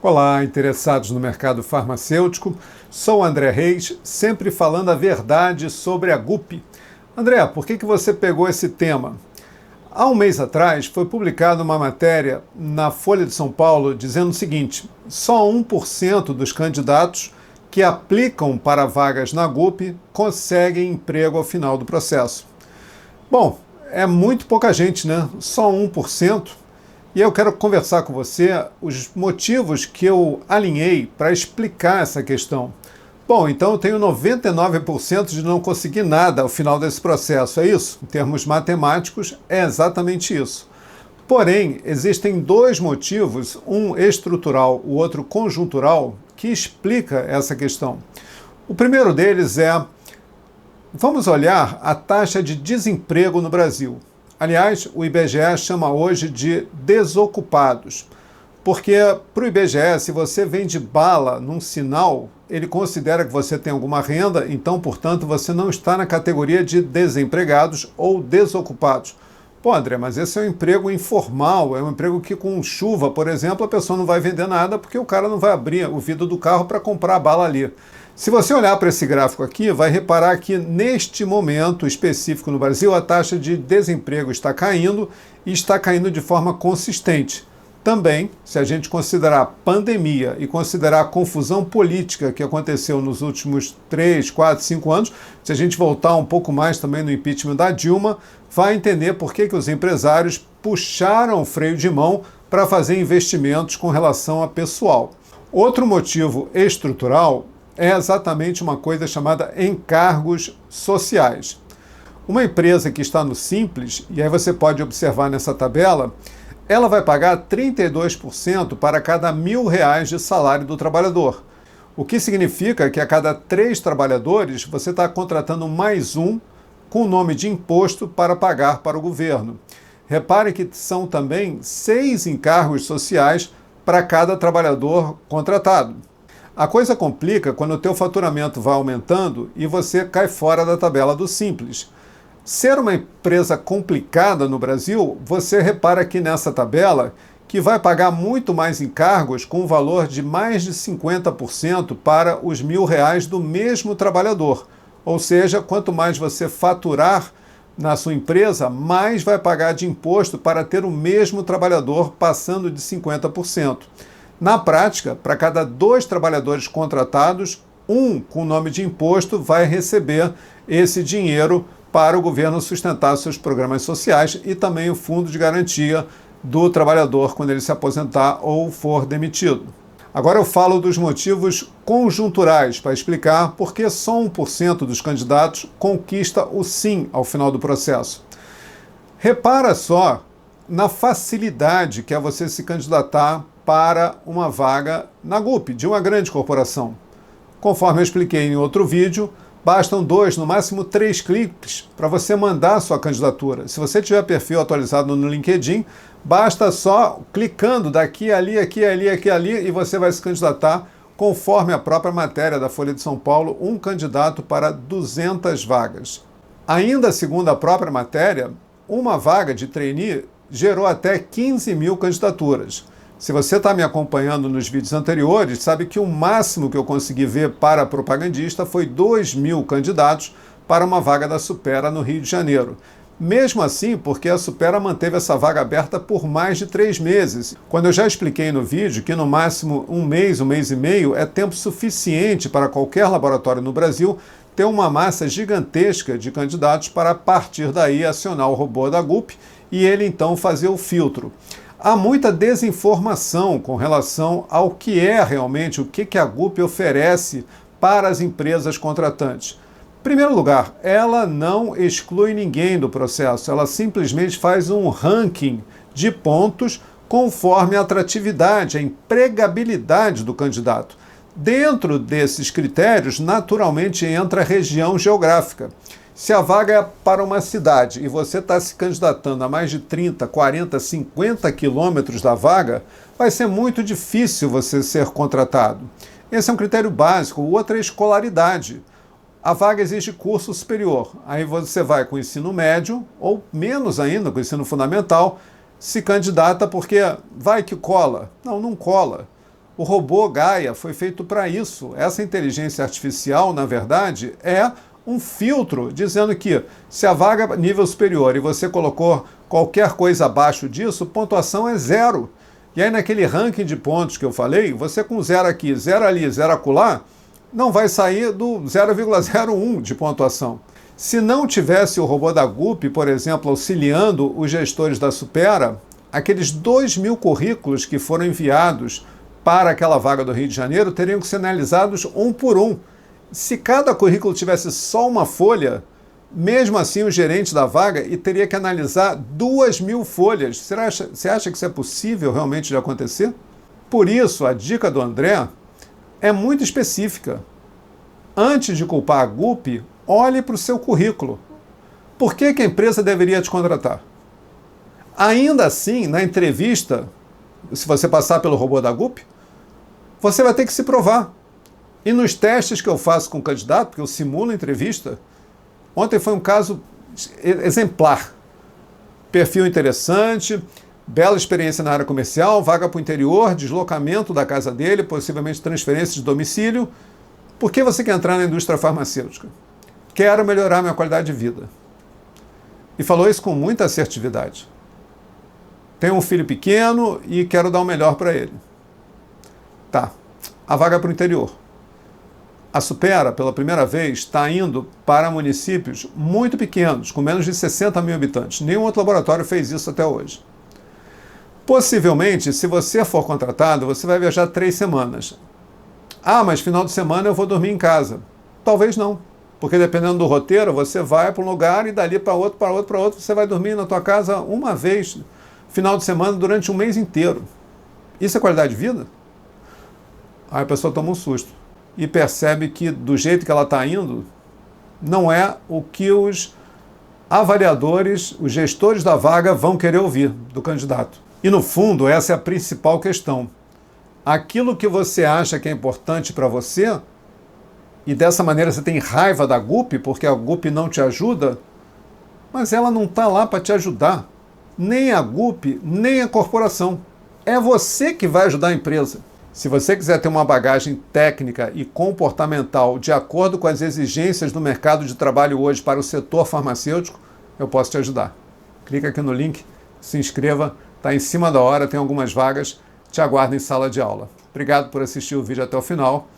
Olá, interessados no mercado farmacêutico. Sou André Reis, sempre falando a verdade sobre a GUP. André, por que você pegou esse tema? Há um mês atrás foi publicada uma matéria na Folha de São Paulo dizendo o seguinte: só 1% dos candidatos que aplicam para vagas na GUP conseguem emprego ao final do processo. Bom, é muito pouca gente, né? Só 1%. E eu quero conversar com você os motivos que eu alinhei para explicar essa questão. Bom, então eu tenho 99% de não conseguir nada ao final desse processo, é isso? Em termos matemáticos, é exatamente isso. Porém, existem dois motivos, um estrutural, o outro conjuntural, que explica essa questão. O primeiro deles é, vamos olhar a taxa de desemprego no Brasil. Aliás, o IBGE chama hoje de desocupados, porque para o IBGE, se você vende bala num sinal, ele considera que você tem alguma renda, então, portanto, você não está na categoria de desempregados ou desocupados. Pô, André, mas esse é um emprego informal, é um emprego que com chuva, por exemplo, a pessoa não vai vender nada porque o cara não vai abrir o vidro do carro para comprar a bala ali. Se você olhar para esse gráfico aqui, vai reparar que neste momento específico no Brasil, a taxa de desemprego está caindo e está caindo de forma consistente. Também, se a gente considerar a pandemia e considerar a confusão política que aconteceu nos últimos 3, 4, 5 anos, se a gente voltar um pouco mais também no impeachment da Dilma, vai entender por que os empresários puxaram o freio de mão para fazer investimentos com relação a pessoal. Outro motivo estrutural é exatamente uma coisa chamada encargos sociais. Uma empresa que está no Simples, e aí você pode observar nessa tabela, ela vai pagar 32% para cada R$1.000 de salário do trabalhador. O que significa que a cada 3 trabalhadores você está contratando mais um com o nome de imposto para pagar para o governo. Repare que são também 6 encargos sociais para cada trabalhador contratado. A coisa complica quando o teu faturamento vai aumentando e você cai fora da tabela do Simples. Ser uma empresa complicada no Brasil, você repara aqui nessa tabela que vai pagar muito mais encargos com um valor de mais de 50% para os R$1.000 do mesmo trabalhador. Ou seja, quanto mais você faturar na sua empresa, mais vai pagar de imposto para ter o mesmo trabalhador, passando de 50%. Na prática, para cada 2 trabalhadores contratados, um com nome de imposto vai receber esse dinheiro para o governo sustentar seus programas sociais e também o fundo de garantia do trabalhador quando ele se aposentar ou for demitido. Agora eu falo dos motivos conjunturais para explicar por que só 1% dos candidatos conquista o sim ao final do processo. Repara só na facilidade que é você se candidatar para uma vaga na GUP, de uma grande corporação. Conforme eu expliquei em outro vídeo, bastam 2, no máximo 3 cliques para você mandar a sua candidatura. Se você tiver perfil atualizado no LinkedIn, basta só clicando daqui, ali, aqui, ali, aqui, ali, e você vai se candidatar, conforme a própria matéria da Folha de São Paulo, um candidato para 200 vagas. Ainda segundo a própria matéria, uma vaga de trainee gerou até 15.000 candidaturas. Se você está me acompanhando nos vídeos anteriores, sabe que o máximo que eu consegui ver para propagandista foi 2.000 candidatos para uma vaga da Supera no Rio de Janeiro. Mesmo assim, porque a Supera manteve essa vaga aberta por mais de 3 meses. Quando eu já expliquei no vídeo que no máximo um mês e meio é tempo suficiente para qualquer laboratório no Brasil ter uma massa gigantesca de candidatos para a partir daí acionar o robô da GUP e ele então fazer o filtro. Há muita desinformação com relação ao que é realmente, o que a GUP oferece para as empresas contratantes. Em primeiro lugar, ela não exclui ninguém do processo, ela simplesmente faz um ranking de pontos conforme a atratividade, a empregabilidade do candidato. Dentro desses critérios, naturalmente entra a região geográfica. Se a vaga é para uma cidade e você está se candidatando a mais de 30, 40, 50 quilômetros da vaga, vai ser muito difícil você ser contratado. Esse é um critério básico. O outro é a escolaridade. A vaga exige curso superior. Aí você vai com ensino médio, ou menos ainda, com ensino fundamental, se candidata porque vai que cola. Não, não cola. O robô Gaia foi feito para isso. Essa inteligência artificial, na verdade, é um filtro dizendo que se a vaga é nível superior e você colocou qualquer coisa abaixo disso, pontuação é 0. E aí naquele ranking de pontos que eu falei, você com 0 aqui, 0 ali, 0 acolá, não vai sair do 0,01 de pontuação. Se não tivesse o robô da GUP, por exemplo, auxiliando os gestores da Supera, aqueles 2.000 currículos que foram enviados para aquela vaga do Rio de Janeiro teriam que ser analisados um por um. Se cada currículo tivesse só uma folha, mesmo assim o gerente da vaga teria que analisar 2.000 folhas. Você acha que isso é possível realmente de acontecer? Por isso, a dica do André é muito específica. Antes de culpar a GUP, olhe para o seu currículo. Por que a empresa deveria te contratar? Ainda assim, na entrevista, se você passar pelo robô da GUP, você vai ter que se provar. E nos testes que eu faço com o candidato, porque eu simulo a entrevista, ontem foi um caso exemplar. Perfil interessante, bela experiência na área comercial, vaga para o interior, deslocamento da casa dele, possivelmente transferência de domicílio. Por que você quer entrar na indústria farmacêutica? Quero melhorar minha qualidade de vida. E falou isso com muita assertividade. Tenho um filho pequeno e quero dar o melhor para ele. Tá, a vaga para o interior. A Supera, pela primeira vez, está indo para municípios muito pequenos, com menos de 60 mil habitantes. Nenhum outro laboratório fez isso até hoje. Possivelmente, se você for contratado, você vai viajar 3 semanas. Ah, mas final de semana eu vou dormir em casa. Talvez não, porque dependendo do roteiro, você vai para um lugar e dali para outro, você vai dormir na tua casa uma vez, final de semana, durante um mês inteiro. Isso é qualidade de vida? Aí a pessoa toma um susto e percebe que do jeito que ela está indo, não é o que os avaliadores, os gestores da vaga vão querer ouvir do candidato. E no fundo, essa é a principal questão. Aquilo que você acha que é importante para você, e dessa maneira você tem raiva da GUP, porque a GUP não te ajuda, mas ela não está lá para te ajudar. Nem a GUP, nem a corporação. É você que vai ajudar a empresa. Se você quiser ter uma bagagem técnica e comportamental de acordo com as exigências do mercado de trabalho hoje para o setor farmacêutico, eu posso te ajudar. Clica aqui no link, se inscreva, está em cima da hora, tem algumas vagas, te aguardo em sala de aula. Obrigado por assistir o vídeo até o final